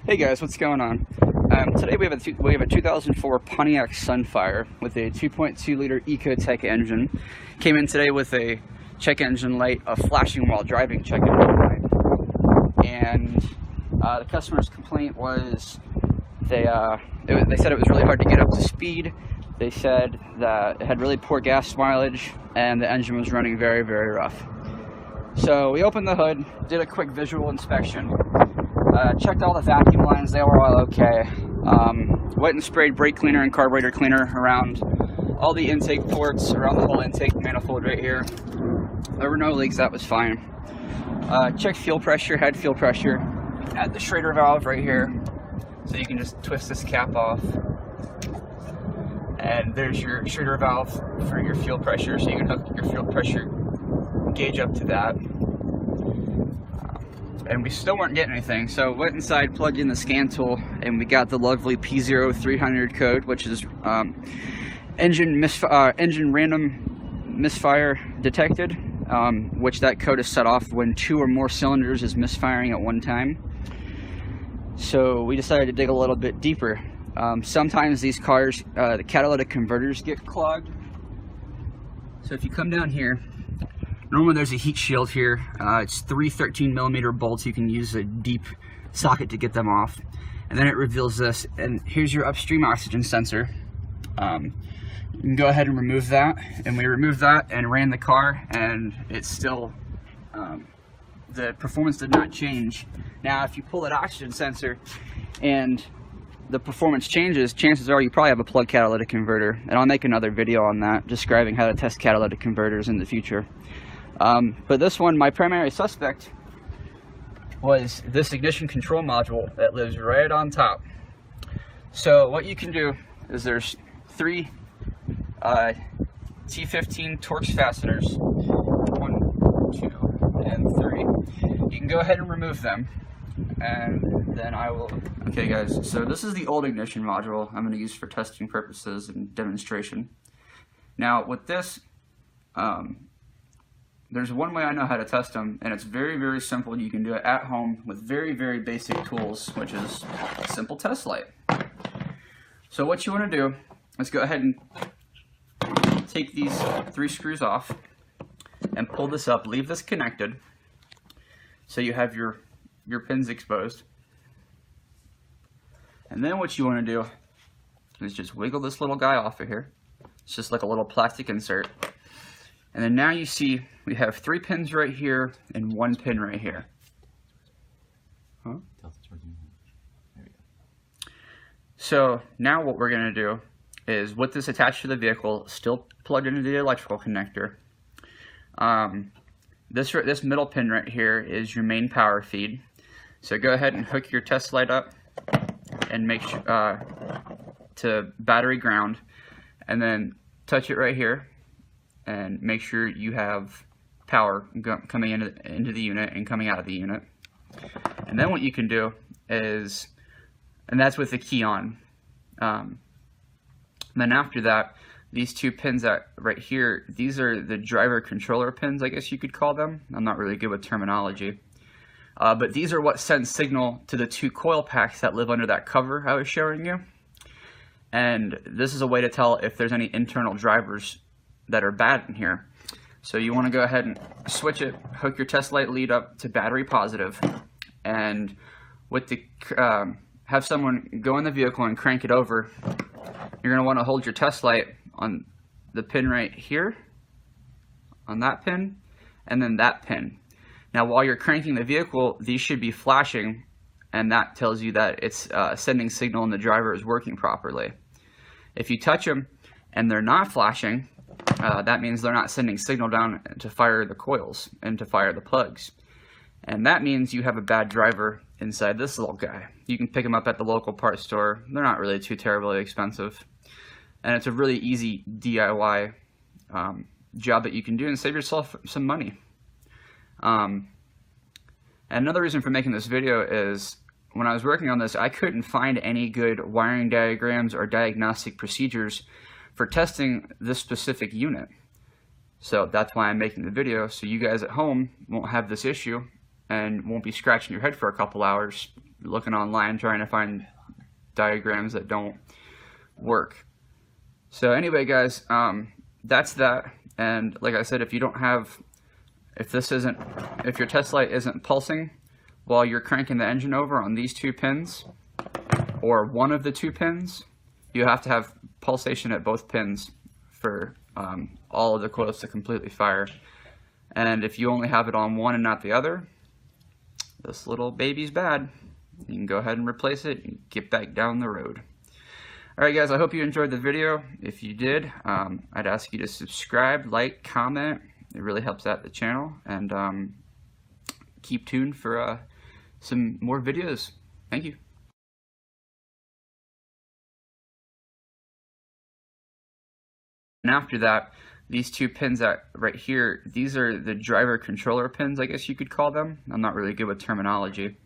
Hey guys, what's going on? Today we have a 2004 Pontiac Sunfire with a 2.2 liter Ecotec engine. Came in today with a check engine light, a flashing while driving check engine light, and the customer's complaint was they said it was really hard to get up to speed. They said that it had really poor gas mileage and the engine was running very, very rough. So we opened the hood, did a quick visual inspection. Checked all the vacuum lines, they were all okay. Went and sprayed brake cleaner and carburetor cleaner around all the intake ports, around the whole intake manifold right here. There were no leaks, that was fine. Checked fuel pressure, had fuel pressure at the Schrader valve right here. So you can just twist this cap off. And there's your Schrader valve for your fuel pressure, so you can hook your fuel pressure gauge up to that. And we still weren't getting anything, so went inside, plugged in the scan tool, and we got the lovely P0300 code, which is engine random misfire detected, which that code is set off when 2 or more cylinders is misfiring at one time. So we decided to dig a little bit deeper. Sometimes these cars, the catalytic converters get clogged. So if you come down here, normally there's a heat shield here. It's 3 13mm bolts. You can use a deep socket to get them off. And then it reveals this, and here's your upstream oxygen sensor. You can go ahead and remove that. And we removed that and ran the car, and it's still, the performance did not change. Now if you pull that oxygen sensor and the performance changes, chances are you probably have a plug catalytic converter. And I'll make another video on that, describing how to test catalytic converters in the future. But this one, my primary suspect was this ignition control module that lives right on top. So what you can do is there's 3 T15 Torx fasteners, 1, 2, and 3. You can go ahead and remove them, and then I will. Okay guys, so this is the old ignition module I'm going to use for testing purposes and demonstration. Now with this, there's one way I know how to test them, and it's very, very simple. You can do it at home with very, very basic tools, which is a simple test light. So what you want to do is go ahead and take these 3 screws off and pull this up. Leave this connected so you have your pins exposed. And then what you want to do is just wiggle this little guy off of here. It's just like a little plastic insert. And then now you see we have 3 pins right here and 1 pin right here. Huh? So now what we're going to do is, with this attached to the vehicle, still plugged into the electrical connector, this middle pin right here is your main power feed. So go ahead and hook your test light up and make sure to battery ground, and then touch it right here and make sure you have power coming into the unit and coming out of the unit. And then what you can do is, and that's with the key on. Then after that, these 2 pins that right here, these are the driver controller pins, I guess you could call them. I'm not really good with terminology. But these are what send signal to the 2 coil packs that live under that cover I was showing you. And this is a way to tell if there's any internal drivers that are bad in here. So you want to go ahead and switch it, hook your test light lead up to battery positive, and with the have someone go in the vehicle and crank it over. You're going to want to hold your test light on the pin right here, on that pin, and then that pin. Now while you're cranking the vehicle, these should be flashing, and that tells you that it's sending signal and the driver is working properly. If you touch them and they're not flashing, that means they're not sending signal down to fire the coils and to fire the plugs. And that means you have a bad driver inside this little guy. You can pick them up at the local parts store. They're not really too terribly expensive. And it's a really easy DIY job that you can do and save yourself some money. And another reason for making this video is, when I was working on this, I couldn't find any good wiring diagrams or diagnostic procedures for testing this specific unit. So that's why I'm making the video, so you guys at home won't have this issue and won't be scratching your head for a couple hours looking online trying to find diagrams that don't work. So anyway, guys, that's that. And like I said, if your test light isn't pulsing while you're cranking the engine over on these two pins, or one of the two pins, you have to have pulsation at both pins for all of the coils to completely fire. And if you only have it on one and not the other, this little baby's bad. You can go ahead and replace it and get back down the road. Alright guys, I hope you enjoyed the video. If you did, I'd ask you to subscribe, like, comment. It really helps out the channel. And keep tuned for some more videos. Thank you. And after that, these two pins right here, these are the driver controller pins, I guess you could call them. I'm not really good with terminology.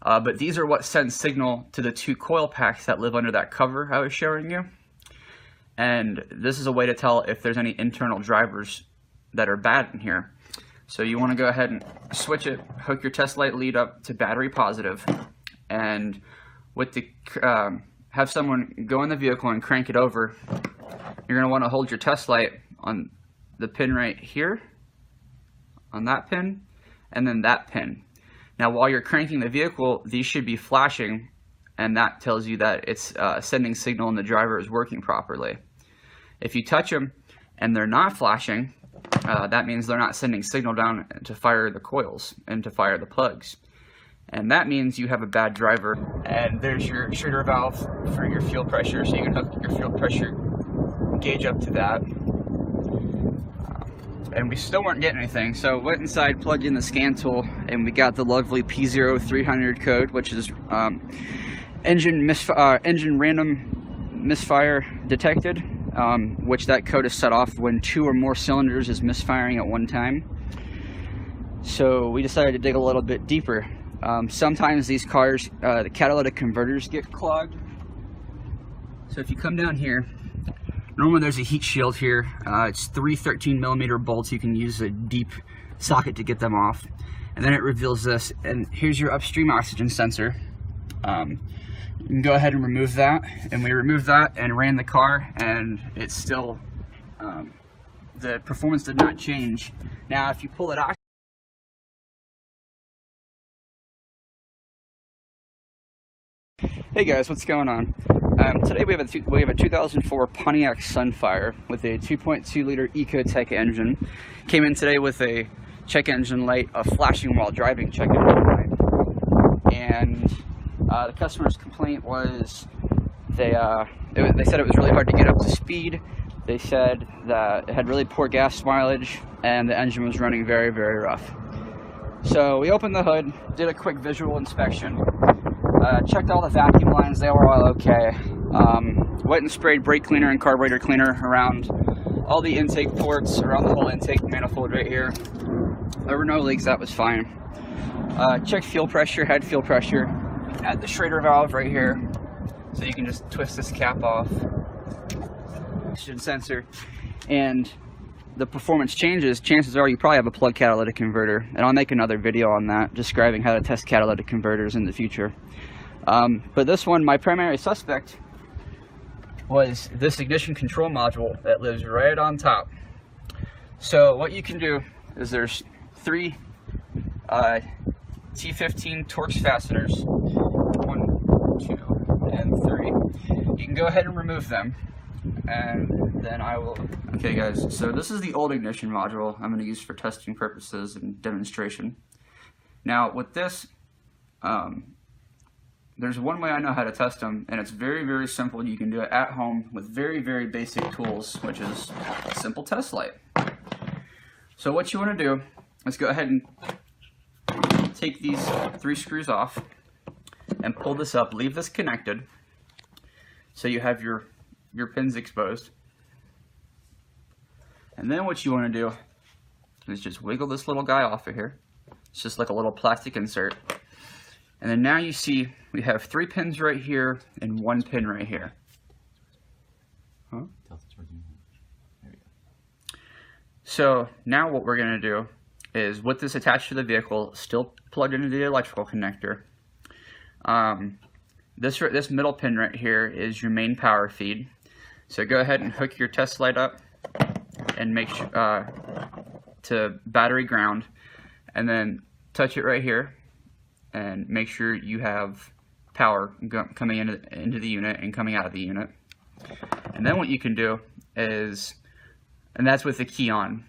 But these are what send signal to the two coil packs that live under that cover I was showing you. And this is a way to tell if there's any internal drivers that are bad in here. So you want to go ahead and switch it, hook your test light lead up to battery positive, and with the have someone go in the vehicle and crank it over. You're going to want to hold your test light on the pin right here, on that pin, and then that pin. Now while you're cranking the vehicle, these should be flashing, and that tells you that it's sending signal and the driver is working properly. If you touch them and they're not flashing, that means they're not sending signal down to fire the coils and to fire the plugs. And that means you have a bad driver. And there's your Schrader valve for your fuel pressure, so you can hook your fuel pressure gauge up to that. And we still weren't getting anything, so went inside, plugged in the scan tool, and we got the lovely P0300 code, which is engine random misfire detected, which that code is set off when 2 or more cylinders is misfiring at one time. So we decided to dig a little bit deeper. Sometimes these cars, the catalytic converters get clogged. So if you come down here, normally there's a heat shield here. It's 3 13mm bolts. You can use a deep socket to get them off. And then it reveals this, and here's your upstream oxygen sensor. You can go ahead and remove that. And we removed that and ran the car, and it's still, the performance did not change. Now if you pull it off, hey guys, what's going on? Today we have a 2004 Pontiac Sunfire with a 2.2 liter Ecotec engine. Came in today with a check engine light, a flashing while driving check engine light. And the customer's complaint was they said it was really hard to get up to speed. They said that it had really poor gas mileage and the engine was running very, very rough. So we opened the hood, did a quick visual inspection. Checked all the vacuum lines, they were all okay. Went and sprayed brake cleaner and carburetor cleaner around all the intake ports, around the whole intake manifold right here. There were no leaks, that was fine. Checked fuel pressure, had fuel pressure. Had the Schrader valve right here, so you can just twist this cap off. Oxygen sensor. And the performance changes, chances are you probably have a plug catalytic converter. And I'll make another video on that, describing how to test catalytic converters in the future. But this one, my primary suspect was this ignition control module that lives right on top. So what you can do is there's 3 T15 Torx fasteners, 1, 2, and 3. You can go ahead and remove them, and then I will. Okay guys, so this is the old ignition module I'm going to use for testing purposes and demonstration. Now with this, there's one way I know how to test them, and it's very, very simple. You can do it at home with very, very basic tools, which is a simple test light. So what you want to do is go ahead and take these 3 screws off and pull this up. Leave this connected so you have your pins exposed. And then what you want to do is just wiggle this little guy off of here. It's just like a little plastic insert. And then now you see we have 3 pins right here and 1 pin right here. Huh? So now what we're going to do is, with this attached to the vehicle, still plugged into the electrical connector, This middle pin right here is your main power feed. So go ahead and hook your test light up and make sure to battery ground, and then touch it right here and make sure you have power coming into the unit and coming out of the unit. And then what you can do is, and that's with the key on,